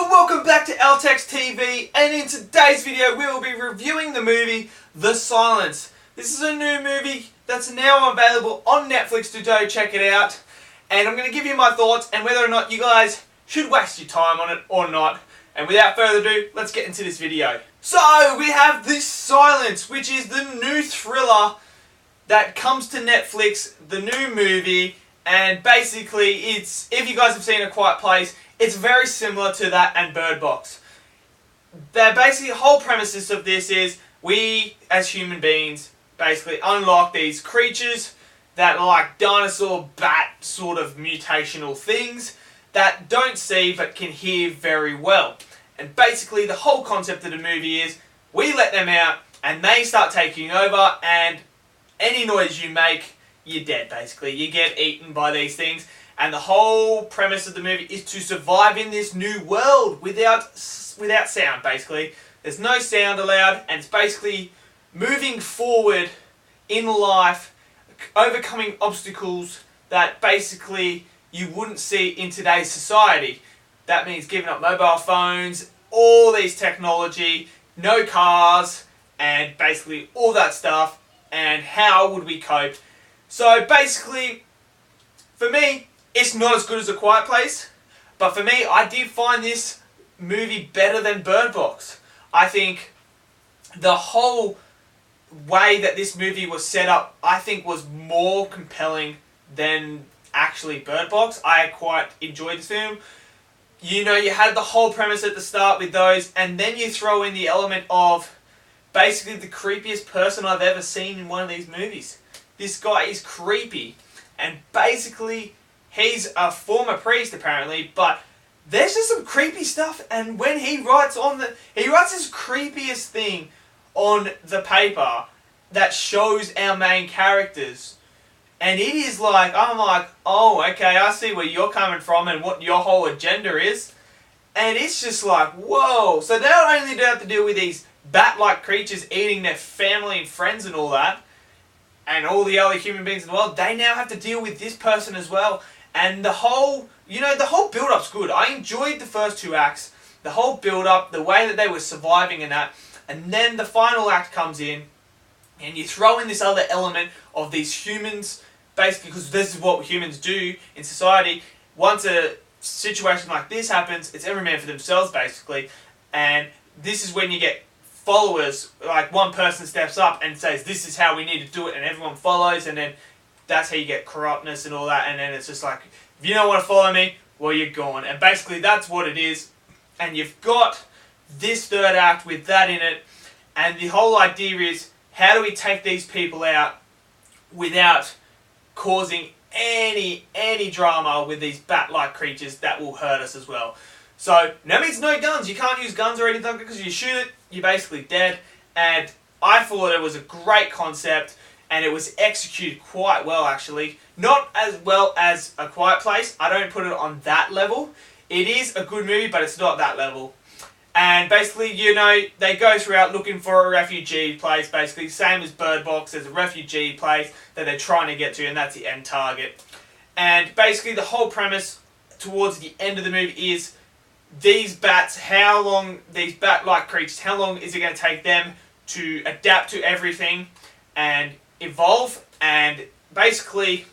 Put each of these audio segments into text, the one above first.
Hello and welcome back to LTEX TV, and in today's video we will be reviewing the movie The Silence. This is a new movie that's now available on Netflix to go check it out, and I'm going to give you my thoughts and whether or not you guys should waste your time on it or not. And without further ado, let's get into this video. So we have The Silence, which is the new thriller that comes to Netflix, the new movie, and basically it's, if you guys have seen A Quiet Place, it's very similar to that and Bird Box. The basically whole premises of this is we, as human beings, basically unlock these creatures that are like dinosaur, bat sort of mutational things that don't see but can hear very well. And basically the whole concept of the movie is we let them out and they start taking over, and any noise you make, you're dead basically. You get eaten by these things. And the whole premise of the movie is to survive in this new world without sound, basically. There's no sound allowed, and it's basically moving forward in life, overcoming obstacles that basically you wouldn't see in today's society. That means giving up mobile phones, all these technology, no cars, and basically all that stuff, and how would we cope? So basically, for me, it's not as good as A Quiet Place, but for me, I did find this movie better than Bird Box. I think the whole way that this movie was set up, I think was more compelling than actually Bird Box. I quite enjoyed the film. You know, you had the whole premise at the start with those, and then you throw in the element of basically the creepiest person I've ever seen in one of these movies. This guy is creepy, and basically he's a former priest apparently, but there's just some creepy stuff, and when he writes this creepiest thing on the paper that shows our main characters, and it is like, I'm like, oh okay, I see where you're coming from and what your whole agenda is, and it's just like, whoa. So not only do they have to deal with these bat-like creatures eating their family and friends and all that, and all the other human beings in the world, they now have to deal with this person as well. And the whole, the whole build-up's good. I enjoyed the first two acts, the whole build-up, the way that they were surviving and that. And then the final act comes in, and you throw in this other element of these humans, basically, because this is what humans do in society. Once a situation like this happens, it's every man for themselves, basically. And this is when you get followers, like one person steps up and says, this is how we need to do it, and everyone follows, and then that's how you get corruptness and all that, and then it's just like, if you don't want to follow me, well, you're gone. And basically that's what it is. And you've got this third act with that in it, and the whole idea is, how do we take these people out without causing any drama with these bat-like creatures that will hurt us as well. So that means no guns. You can't use guns or anything, because you shoot it, you're basically dead. And I thought it was a great concept, and it was executed quite well actually. Not as well as A Quiet Place. I don't put it on that level. It is a good movie, but it's not that level. And basically, they go throughout looking for a refugee place, basically. Same as Bird Box, there's a refugee place that they're trying to get to, and that's the end target. And basically the whole premise towards the end of the movie is these bats, these bat-like creatures, how long is it going to take them to adapt to everything and evolve? And basically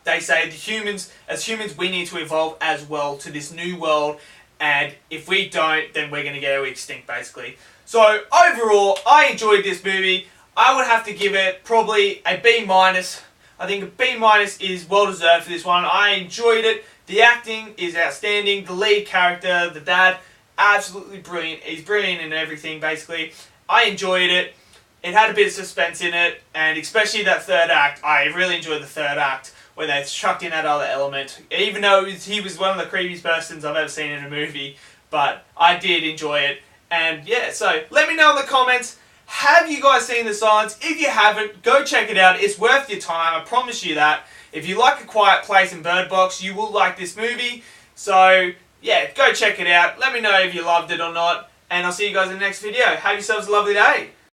they say as humans we need to evolve as well to this new world, and if we don't, then we're going to go extinct basically. So overall, I enjoyed this movie. I would have to give it probably a B-. I think a B- is well deserved for this one. I enjoyed it. The acting is outstanding. The lead character, the dad, absolutely brilliant. He's brilliant in everything basically. I enjoyed it. It had a bit of suspense in it, and especially that third act. I really enjoyed the third act when they chucked in that other element. Even though he was one of the creepiest persons I've ever seen in a movie, but I did enjoy it. And yeah, so let me know in the comments, have you guys seen The Silence? If you haven't, go check it out. It's worth your time, I promise you that. If you like A Quiet Place and Bird Box, you will like this movie. So yeah, go check it out. Let me know if you loved it or not, and I'll see you guys in the next video. Have yourselves a lovely day.